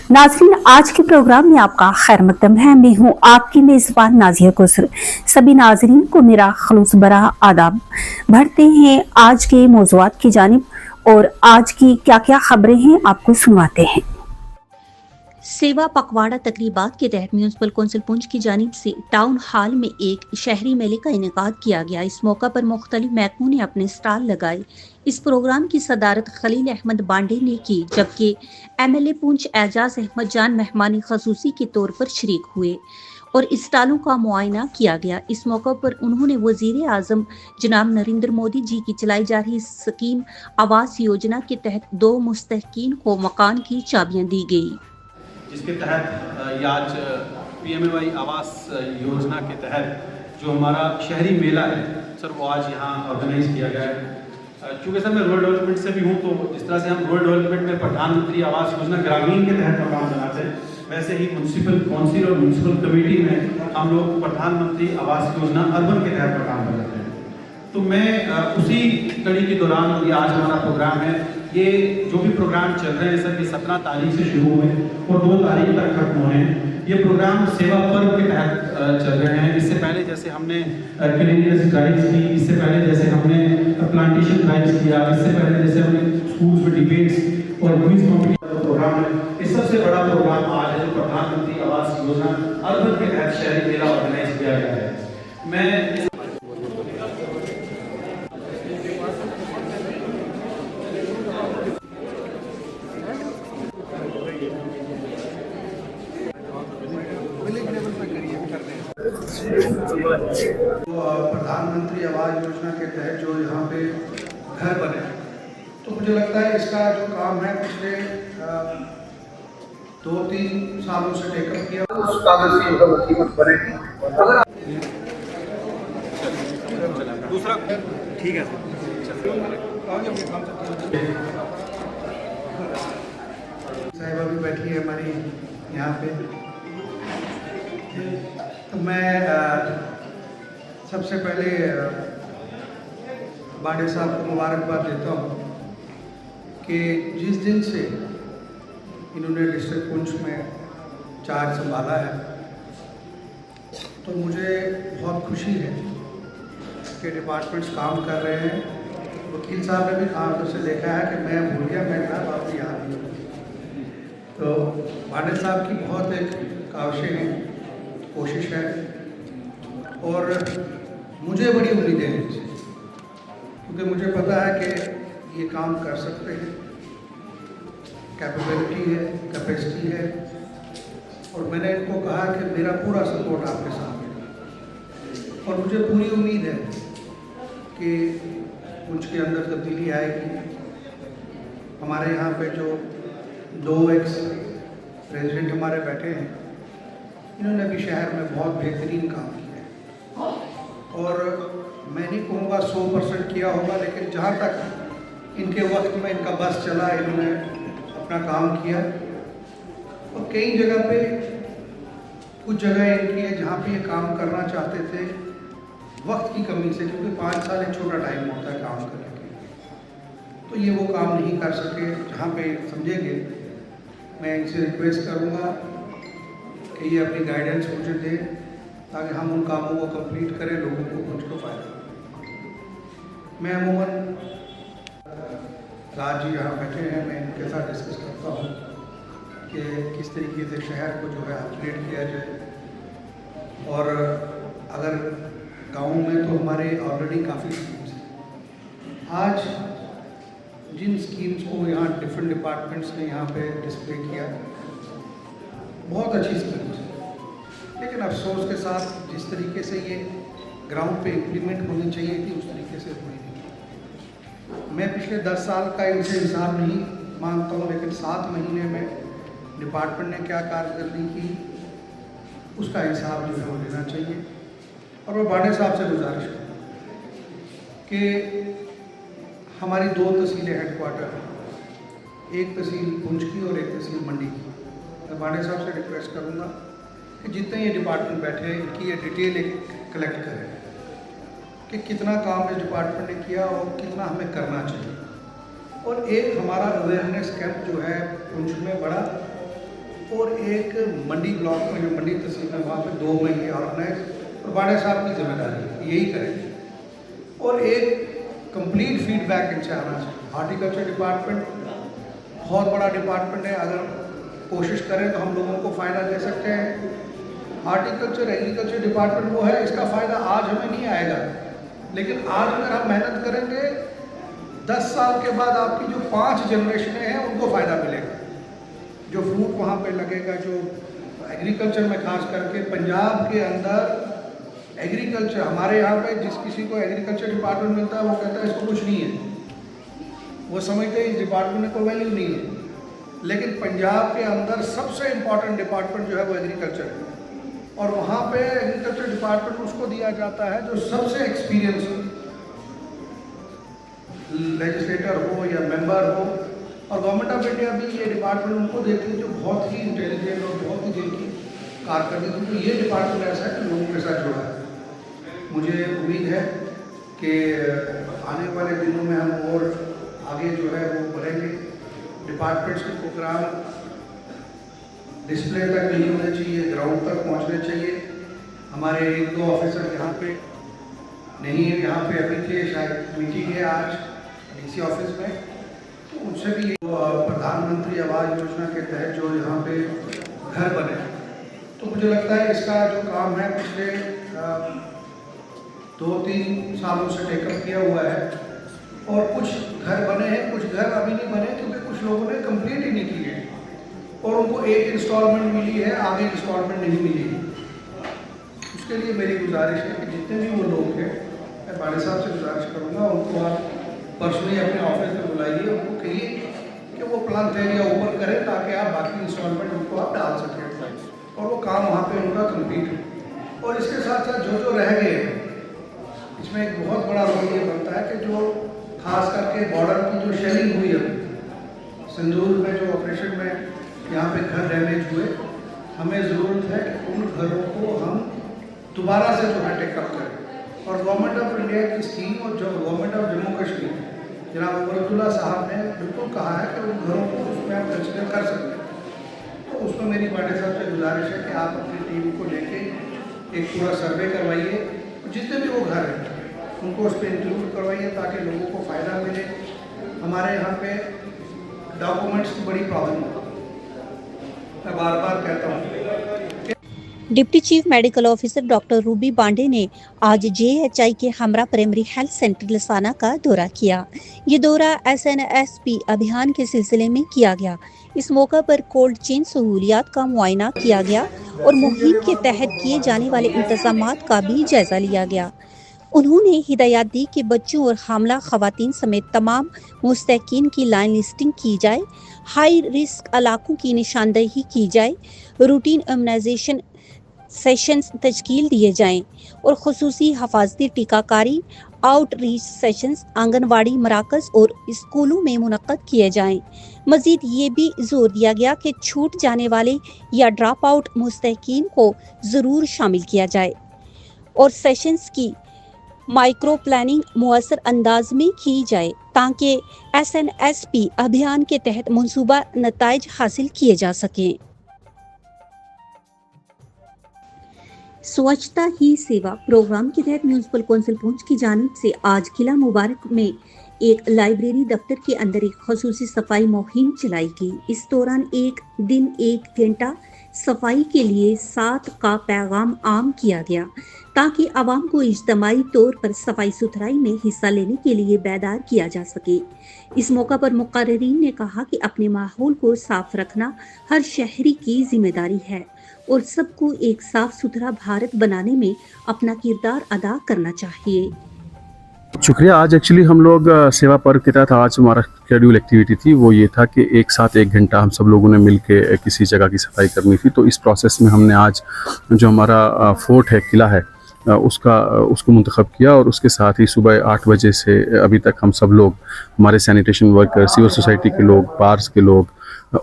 नाज़रीन, आज के प्रोग्राम में आपका खैर मकदम है। मैं हूँ आपकी मेज़बान नाज़िया कौसर। सभी नाज़रीन को मेरा खलूस भरा आदाब। बढ़ते हैं आज के मौज़ूआत की जानिब और आज की क्या क्या खबरें हैं आपको सुनवाते हैं। सेवा पखवाड़ा तकरीबात के तहत म्यूनसिपल कौंसिल पुंछ की जानिब से टाउन हॉल में एक शहरी मेले का इनेकाद किया गया। इस मौका पर मुख्तलिफ महकमों ने अपने स्टॉल लगाए। इस प्रोग्राम की सदारत खलील अहमद बांडे ने की, जबकि MLA पुंछ एजाज अहमद जान मेहमानी खसूसी के तौर पर शरीक हुए और इस स्टॉलों का मुआयना किया गया। इस मौका पर उन्होंने वजीर आजम जनाब नरेंद्र मोदी जी की चलाई जा रही स्कीम आवास योजना के तहत 2 मुस्तहकीन को मकान की चाबियां दी गई, जिसके तहत आज PMAY आवास योजना के तहत जो हमारा शहरी मेला है सर, वो आज यहाँ ऑर्गेनाइज किया गया है। चूँकि सर मैं रूरल डेवलपमेंट से भी हूँ, तो जिस तरह से हम रूरल डेवलपमेंट में प्रधानमंत्री आवास योजना ग्रामीण के तहत मकान बनाते हैं, वैसे ही म्यूनसिपल काउंसिल और म्यूनसिपल कमेटी में हम लोग प्रधानमंत्री आवास योजना अर्बन के तहत मकान बनाते हैं। तो मैं उसी कड़ी के दौरान ये आज हमारा प्रोग्राम है। ये जो भी प्रोग्राम चल रहे हैं सर, ये 17 तारीख से शुरू हुए और 2 तारीख तक खत्म हुए हैं। ये प्रोग्राम सेवा पर्व के तहत चल रहे हैं। इससे पहले जैसे हमने क्लीनिनेस ड्राइव्स की, इससे पहले जैसे हमने प्लांटेशन ड्राइव्स किया, इससे पहले जैसे हमने स्कूल्स में डिबेट्स और क्विज कॉम्पिटिशन का प्रोग्राम है। इस सबसे बड़ा प्रोग्राम आज है जो प्रधानमंत्री आवास योजना अर्बन के तहत शहरी मेला ऑर्गेनाइज किया गया है। मैं प्रधानमंत्री आवास योजना के तहत जो यहाँ पे घर बने, तो मुझे लगता है इसका जो काम है पिछले 2-3 सालों से टेकअप किया, उस कागज की मतलब कीमत बनेगी। अगर दूसरा ठीक है साहिबा भी बैठी है हमारी यहाँ पे, तो मैं सबसे पहले बांडे साहब को मुबारकबाद देता हूँ कि जिस दिन से इन्होंने डिस्ट्रिक्ट पुंछ में चार्ज संभाला है, तो मुझे बहुत खुशी है कि डिपार्टमेंट्स काम कर रहे हैं। वकील साहब ने भी आंखों से देखा है कि मैं भूल गया, मैं कहा आपकी याद नहीं। तो बांडे साहब की बहुत एक काविशें हैं, कोशिश है और मुझे बड़ी उम्मीदें हैं इनसे, क्योंकि मुझे पता है कि ये काम कर सकते हैं, कैपेबिलिटी है, कैपेसिटी है, और मैंने इनको कहा कि मेरा पूरा सपोर्ट आपके साथ है और मुझे पूरी उम्मीद है कि उनके अंदर तब्दीली आएगी। हमारे यहाँ पे जो 2 एक्स प्रेसिडेंट हमारे बैठे हैं, इन्होंने भी शहर में बहुत बेहतरीन काम किया है और मैं नहीं कहूँगा 100% किया होगा, लेकिन जहाँ तक इनके वक्त में इनका बस चला, इन्होंने अपना काम किया। और कई जगह पे कुछ जगह इनकी है जहाँ पे ये काम करना चाहते थे, वक्त की कमी से, क्योंकि 5 साल एक छोटा टाइम होता है काम करने के, तो ये वो काम नहीं कर सके। जहाँ पे समझेंगे, मैं इनसे रिक्वेस्ट करूँगा कि ये अपनी गाइडेंस मुझे दें ताकि हम उन कामों को कंप्लीट करें, लोगों को मुझको फ़ायदा। मैं अमूमन राज जी यहाँ बैठे हैं, मैं इनके साथ डिस्कस करता हूँ कि किस तरीके से शहर को जो है अपग्रेड किया जाए। और अगर गाँव में तो हमारे ऑलरेडी काफ़ी स्कीम्स हैं। आज जिन स्कीम्स को यहाँ डिफरेंट डिपार्टमेंट्स ने यहाँ पे डिस्प्ले किया, बहुत अच्छी स्कीम्स है, लेकिन अफसोस के साथ जिस तरीके से ये ग्राउंड पे इम्प्लीमेंट होनी चाहिए थी, उस तरीके से हुई नहीं। मैं पिछले 10 साल का इनसे हिसाब नहीं मांगता हूँ, लेकिन 7 महीने में डिपार्टमेंट ने क्या कारकर्दगी की, उसका हिसाब जो है वो लेना चाहिए। और मैं बांडे साहब से गुजारिश करूँ कि हमारी 2 तहसीलें हेडक्वार्टर हैं, एक तहसील पुंछ की और एक तहसील मंडी की। मैं बांडे साहब से रिक्वेस्ट करूँगा कि जितने ये डिपार्टमेंट बैठे हैं, इनकी ये डिटेल एक कलेक्ट करें कि कितना काम इस डिपार्टमेंट ने किया और कितना हमें करना चाहिए। और एक हमारा अवेयरनेस कैंप जो है पुंछ में बड़ा और एक मंडी ब्लॉक में जो मंडी तहसील है वहाँ पे 2 में ये ऑर्गेनाइज और बाड़े साहब की जिम्मेदारी है, यही करेंगे। और एक कंप्लीट फीडबैक इनसे आना चाहिए। हॉर्टिकल्चर डिपार्टमेंट बहुत बड़ा डिपार्टमेंट है, अगर कोशिश करें तो हम लोगों को फ़ायदा दे सकते हैं। हॉर्टिकल्चर एग्रीकल्चर डिपार्टमेंट वो है, इसका फ़ायदा आज हमें नहीं आएगा, लेकिन आज अगर हम मेहनत करेंगे 10 साल के बाद आपकी जो 5 जनरेशनें हैं उनको फ़ायदा मिलेगा। जो फ्रूट वहाँ पे लगेगा, जो एग्रीकल्चर में खास करके पंजाब के अंदर एग्रीकल्चर, हमारे यहाँ पे जिस किसी को एग्रीकल्चर डिपार्टमेंट मिलता है वो कहता है इसको कुछ नहीं है, वो समझते हैं इस डिपार्टमेंट में कोई वैल्यू नहीं है। लेकिन पंजाब के अंदर सबसे इम्पॉर्टेंट डिपार्टमेंट जो है वो एग्रीकल्चर है, और वहाँ पे एग्रीकल्चर डिपार्टमेंट उसको दिया जाता है जो सबसे एक्सपीरियंस हो, लेजिस्लेटर हो या मेंबर हो। और गवर्नमेंट ऑफ इंडिया भी ये डिपार्टमेंट उनको देती है जो बहुत ही इंटेलिजेंट और बहुत ही जिनकी कारकर्दगी, तो ये डिपार्टमेंट ऐसा है कि लोगों के साथ जुड़ा है। मुझे उम्मीद है कि आने वाले दिनों में हम और आगे जो है वो बढ़ेंगे। डिपार्टमेंट्स के प्रोग्राम डिस्प्ले तक नहीं होने चाहिए, ग्राउंड तक पहुंचने चाहिए। हमारे 1-2 ऑफिसर यहाँ पे नहीं है, यहाँ पे अभी थे, शायद मीटिंग है आज डीसी ऑफिस में, तो उनसे भी प्रधानमंत्री आवास योजना के तहत जो यहाँ पे घर बने, तो मुझे लगता है इसका जो काम है पिछले 2-3 सालों से टेकअप किया हुआ है, और कुछ घर बने हैं, कुछ घर अभी नहीं बने क्योंकि कुछ लोगों ने कंप्लीट ही नहीं किए और उनको एक इंस्टॉलमेंट मिली है, आगे इंस्टॉलमेंट नहीं मिली है। उसके लिए मेरी गुजारिश है कि जितने भी वो लोग हैं, मैं बाड़े साहब से गुजारिश करूँगा उनको आप पर्सनली अपने ऑफिस में बुलाइए, उनको कहिए कि वो प्लान तैयारियाँ ऊपर करें ताकि आप बाकी इंस्टॉलमेंट उनको आप डाल सकें और वो काम वहाँ पे उनका कंप्लीट हो। और इसके साथ साथ जो जो रह गए हैं, इसमें एक बहुत बड़ा रोल ये बनता है कि जो खास करके बॉर्डर की जो शेलिंग हुई है, सिंदूर में जो ऑपरेशन में यहाँ पे घर डैमेज हुए, हमें ज़रूरत है कि उन घरों को हम दोबारा से जो है टेकअप करें। और गवर्नमेंट ऑफ इंडिया की स्कीम और जो गवर्नमेंट ऑफ जम्मू कश्मीर जनाब अब्दुल्ला साहब ने बिल्कुल कहा है कि उन घरों को उसमें आप कंसिडर कर सकते हैं। तो उसमें मेरी बाड़े साहब से गुजारिश है कि आप अपनी टीम को लेके एक पूरा सर्वे करवाइए, जितने भी वो घर हैं उनको उस पर इंक्लूड करवाइए ताकि लोगों को फ़ायदा मिले। हमारे यहाँ पे डॉक्यूमेंट्स की बड़ी प्रॉब्लम है, मैं बार बार कहता हूँ। Deputy chief medical officer doctor Ruby Bande ने आज जेएचआई के हमरा प्राइमरी हेल्थ सेंटर लसाना का दौरा किया। ये दौरा SNSP अभियान के सिलसिले में किया गया। इस मौका पर कोल्ड चेन सहूलियात का मुआयना किया गया और मुहिम के तहत किए जाने वाले इंतजामात का भी जायजा लिया गया। उन्होंने हिदायत दी कि बच्चों और हामला खवातीन समेत तमाम मुस्तकीन की लाइन लिस्टिंग की जाए, हाई रिस्क इलाकों की निशानदेही की जाए, रूटीन इम्यूनाइजेशन सेशंस तश्कील दिए जाएं और खुसूसी हफाजती टीकाकारी आउटरीच सेशंस आंगनवाड़ी मराकज़ और स्कूलों में मुनक्कद किए जाएं। मजीद ये भी जोर दिया गया कि छूट जाने वाले या ड्रॉप आउट मुस्तकीन को ज़रूर शामिल किया जाए और सेशंस की माइक्रो प्लानिंग मुअस्सर अंदाज में की जाए ताकि SNSP अभियान के तहत मनसूबा नताइज हासिल किए जा सकें। स्वच्छता ही सेवा प्रोग्राम के तहत म्यूनिसिपल कौंसिल पुंछ की जानिब से आज किला मुबारक में एक लाइब्रेरी दफ्तर के अंदर एक खसूसी सफाई मुहिम चलाई गई। इस दौरान एक दिन 1 घंटा सफाई के लिए 7 का पैगाम आम किया गया ताकि आवाम को इज्तमाही तौर पर सफाई सुथराई में हिस्सा लेने के लिए बेदार किया जा सके। इस मौका पर मुक़र्रिरीन ने कहा कि अपने माहौल को साफ रखना हर शहरी की जिम्मेदारी है और सबको एक साफ सुथरा भारत बनाने में अपना किरदार अदा करना चाहिए। शुक्रिया। आज एक्चुअली हम लोग सेवा पर्व के तहत आज हमारा शेड्यूल एक्टिविटी थी वो ये था कि एक साथ 1 घंटा हम सब लोगों ने मिल के किसी जगह की सफाई करनी थी। तो इस प्रोसेस में हमने आज जो हमारा फोर्ट है, किला है, उसको मुंतखब किया और उसके साथ ही सुबह 8 बजे से अभी तक हम सब लोग, हमारे सैनिटेशन वर्कर, सिविल सोसाइटी के लोग, बार्स के लोग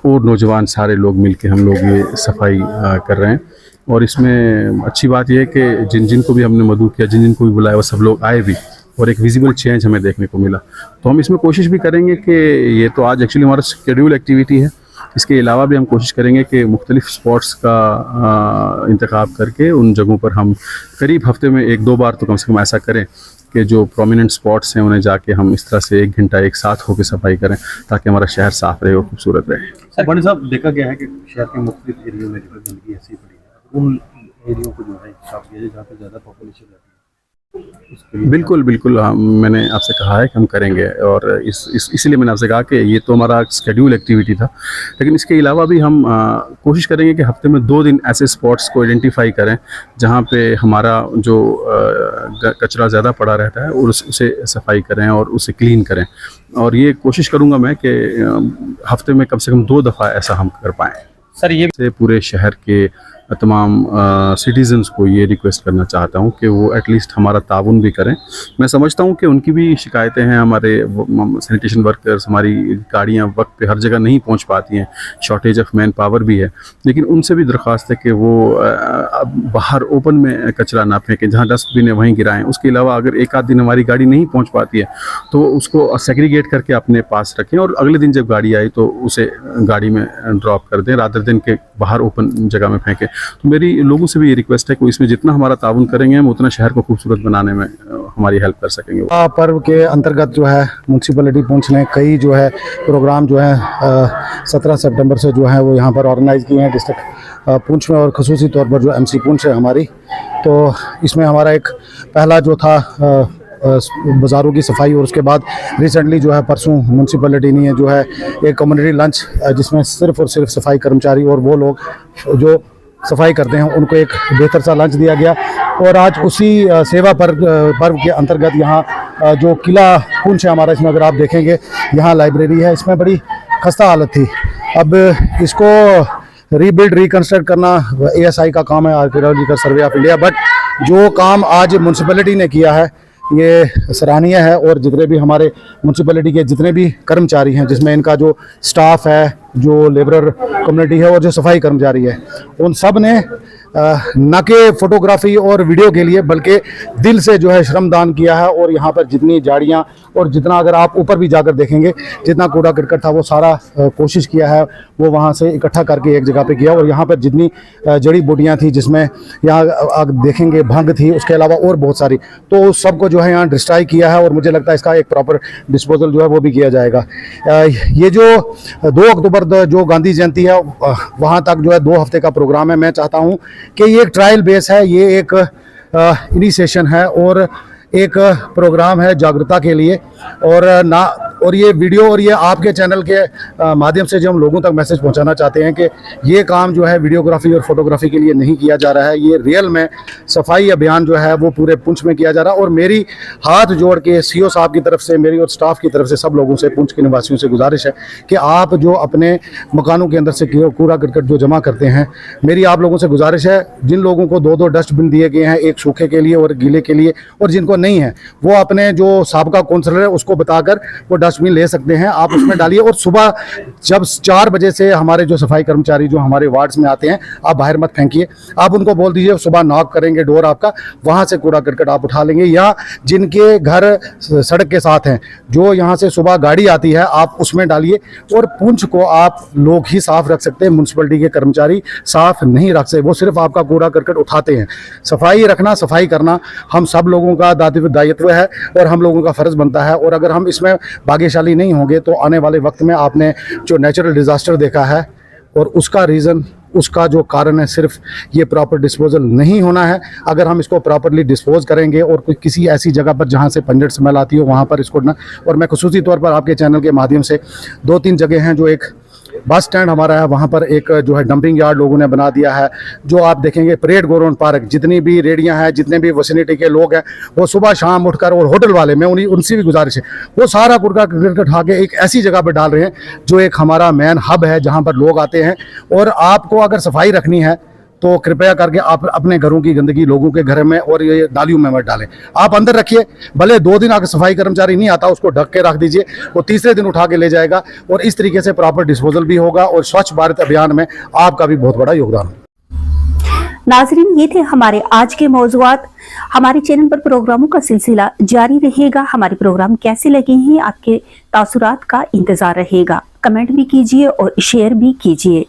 और नौजवान, सारे लोग मिलके हम लोग ये सफाई कर रहे हैं। और इसमें अच्छी बात यह है कि जिन जिन को भी हमने मदऊ किया, जिन जिन को भी बुलाया, वो सब लोग आए भी और एक विजिबल चेंज हमें देखने को मिला। तो हम इसमें कोशिश भी करेंगे कि ये तो आज एक्चुअली हमारा शेड्यूल एक्टिविटी है इसके अलावा भी हम कोशिश करेंगे कि मुख्तलिफ स्पॉट्स का इंतखाब करके उन जगहों पर हम करीब हफ्ते में 1-2 बार तो कम से कम ऐसा करें कि जो प्रोमिनेंट स्पॉट्स हैं उन्हें जाके हम इस तरह से 1 घंटा एक साथ होकर सफाई करें ताकि हमारा शहर साफ़ रहे और खूबसूरत रहे। सर बड़े साहब, देखा गया है कि शहर के मुख्तलिफ एरियो में जो है गंदगी ऐसी पड़ी है, उन एरियो को जो है साफ किया जाए जहाँ पे ज़्यादा पॉपुलेशन रहती है। बिल्कुल बिल्कुल, मैंने आपसे कहा है कि हम करेंगे और इसीलिए मैंने आपसे कहा कि ये तो हमारा शेड्यूल एक्टिविटी था, लेकिन इसके अलावा भी हम कोशिश करेंगे कि हफ्ते में 2 दिन ऐसे स्पॉट्स को आइडेंटिफाई करें जहाँ पे हमारा जो कचरा ज़्यादा पड़ा रहता है और उसे सफाई करें और उसे क्लीन करें। और ये कोशिश करूँगा मैं कि हफ्ते में कम से कम 2 दफ़ा ऐसा हम कर पाएँ। सर ये से पूरे शहर के तमाम सिटीज़न्स को ये रिक्वेस्ट करना चाहता हूँ कि वो एटलीस्ट हमारा ताउन भी करें। मैं समझता हूँ कि उनकी भी शिकायतें हैं, हमारे सैनिटेशन वर्कर्स, हमारी गाड़ियाँ वक्त पे हर जगह नहीं पहुँच पाती हैं, शॉर्टेज ऑफ मैन पावर भी है, लेकिन उनसे भी दरख्वास्त है कि वो बाहर ओपन में कचरा ना फेंकें, जहाँ डस्टबिन है वहीं गिराएं। उसके अलावा अगर एक आध दिन हमारी गाड़ी नहीं पहुँच पाती है तो उसको सेग्रीगेट करके अपने पास रखें और अगले दिन जब गाड़ी आई तो उसे गाड़ी में ड्रॉप कर दें रादर दिन के बाहर ओपन जगह में फेंकें। तो मेरी लोगों से भी ये रिक्वेस्ट है कि इसमें जितना हमारा ताउन करेंगे हम उतना शहर को खूबसूरत बनाने में हमारी हेल्प कर सकेंगे। पर्व के अंतर्गत जो है म्यूनसिपैलिटी पुंछ ने कई जो है प्रोग्राम जो है 17 सितंबर से जो है वो यहाँ पर ऑर्गेनाइज़ किए हैं डिस्ट्रिक्ट पुंछ में, और ख़ुसूसी तौर पर जो MC पुंछ है हमारी, तो इसमें हमारा एक पहला जो था बाज़ारों की सफाई, और उसके बाद रिसेंटली जो है परसों म्यूनसिपैलिटी ने जो है एक कम्युनिटी लंच जिसमें सिर्फ़ और सिर्फ सफाई कर्मचारी और वो लोग जो सफाई करते हैं उनको एक बेहतर सा लंच दिया गया। और आज उसी सेवा पर्व के अंतर्गत यहाँ जो किला पुंछ है हमारा, इसमें अगर आप देखेंगे यहाँ लाइब्रेरी है, इसमें बड़ी खस्ता हालत थी। अब इसको रीबिल्ड रिकन्स्ट्रक्ट करना ASI का काम है, archaeological survey of India, but जो काम आज म्यूनसिपैलिटी ने किया है ये सराहनीय है। और जितने भी हमारे म्यूनसिपैलिटी के जितने भी कर्मचारी हैं, जिसमें इनका जो स्टाफ है, जो लेबरर कम्युनिटी है और जो सफाई कर्मचारी है, उन सब ने न के फोटोग्राफी और वीडियो के लिए बल्कि दिल से जो है श्रमदान किया है। और यहाँ पर जितनी झाड़ियाँ और जितना अगर आप ऊपर भी जाकर देखेंगे जितना कूड़ा करकट था वो सारा कोशिश किया है वो वहाँ से इकट्ठा करके एक जगह पे किया। और यहाँ पर जितनी जड़ी बूटियाँ थी, जिसमें यहाँ आप देखेंगे भंग थी, उसके अलावा और बहुत सारी, तो उस सबको जो है यहाँ डिस्ट्रॉय किया है और मुझे लगता है इसका एक प्रॉपर डिस्पोजल जो है वो भी किया जाएगा। ये जो 2 अक्टूबर जो गांधी जयंती है वहाँ तक जो है 2 हफ्ते का प्रोग्राम है। मैं चाहता हूँ कि ये एक ट्रायल बेस है, ये एक इनिशिएशन है और एक प्रोग्राम है जागरूकता के लिए, और ये वीडियो और ये आपके चैनल के माध्यम से जो हम लोगों तक मैसेज पहुंचाना चाहते हैं कि ये काम जो है वीडियोग्राफी और फोटोग्राफी के लिए नहीं किया जा रहा है, ये रियल में सफाई अभियान जो है वो पूरे पुंछ में किया जा रहा है। और मेरी हाथ जोड़ के CO साहब की तरफ से, मेरी और स्टाफ की तरफ से, सब लोगों से, पुंछ के निवासियों से गुजारिश है कि आप जो अपने मकानों के अंदर से कूड़ा करकट जो जमा करते हैं, मेरी आप लोगों से गुजारिश है, जिन लोगों को 2-2 डस्टबिन दिए गए हैं, एक सूखे के लिए और गीले के लिए, और जिनको नहीं है वो अपने जो साबका काउंसलर है उसको बताकर वो डस्टबिन ले सकते हैं, आप उसमें डालिए। और सुबह जब 4 बजे से हमारे जो सफाई कर्मचारी जो हमारे वार्ड्स में आते हैं, आप बाहर मत फेंकिए, आप उनको बोल दीजिए सुबह नॉक करेंगे डोर आपका, वहाँ से कूड़ा करकट आप उठा लेंगे। या जिनके घर सड़क के साथ हैं, जो यहाँ से सुबह गाड़ी आती है, आप उसमें डालिए। और पुंछ को आप लोग ही साफ रख सकते हैं, म्यूनसिपैलिटी के कर्मचारी साफ नहीं रख सकते, वो सिर्फ आपका कूड़ा करकट उठाते हैं। सफाई रखना, सफाई करना हम सब लोगों का दायित्व है और हम लोगों का फर्ज बनता है। और अगर हम इसमें भाग्यशाली नहीं होंगे तो आने वाले वक्त में आपने जो नेचुरल डिजास्टर देखा है, और उसका रीज़न, उसका जो कारण है सिर्फ ये प्रॉपर डिस्पोजल नहीं होना है। अगर हम इसको प्रॉपरली डिस्पोज करेंगे और किसी ऐसी जगह पर जहाँ से पंजट स्मेल आती हो वहाँ पर इसको ना, और मैं खुसूसी तौर पर आपके चैनल के माध्यम से 2-3 जगह हैं, जो एक बस स्टैंड हमारा है, वहाँ पर एक जो है डंपिंग यार्ड लोगों ने बना दिया है। जो आप देखेंगे परेड ग्राउंड पार्क, जितनी भी रेडियाँ हैं, जितने भी विसिनिटी के लोग हैं, वो सुबह शाम उठकर, और होटल वाले, मैं उनसे भी गुजारिश है, वो सारा कूड़ा करकट उठा के एक ऐसी जगह पर डाल रहे हैं जो एक हमारा मेन हब है जहाँ पर लोग आते हैं। और आपको अगर सफाई रखनी है तो कृपया करके आप अपने घरों की गंदगी लोगों के घर में और ये नालियों में मत डालें, आप अंदर रखिए। भले 2 दिन अगर सफाई कर्मचारी नहीं आता, उसको ढक के रख दीजिए, वो तीसरे दिन उठा के ले जाएगा, और इस तरीके से प्रॉपर डिस्पोजल भी होगा और स्वच्छ भारत अभियान में आपका भी बहुत बड़ा योगदान है। नाजरीन, ये थे हमारे आज के मौज़ूआत। हमारे चैनल पर प्रोग्रामों का सिलसिला जारी रहेगा। हमारे प्रोग्राम कैसे लगे हैं, आपके तासुरात का इंतजार रहेगा। कमेंट भी कीजिए और शेयर भी कीजिए।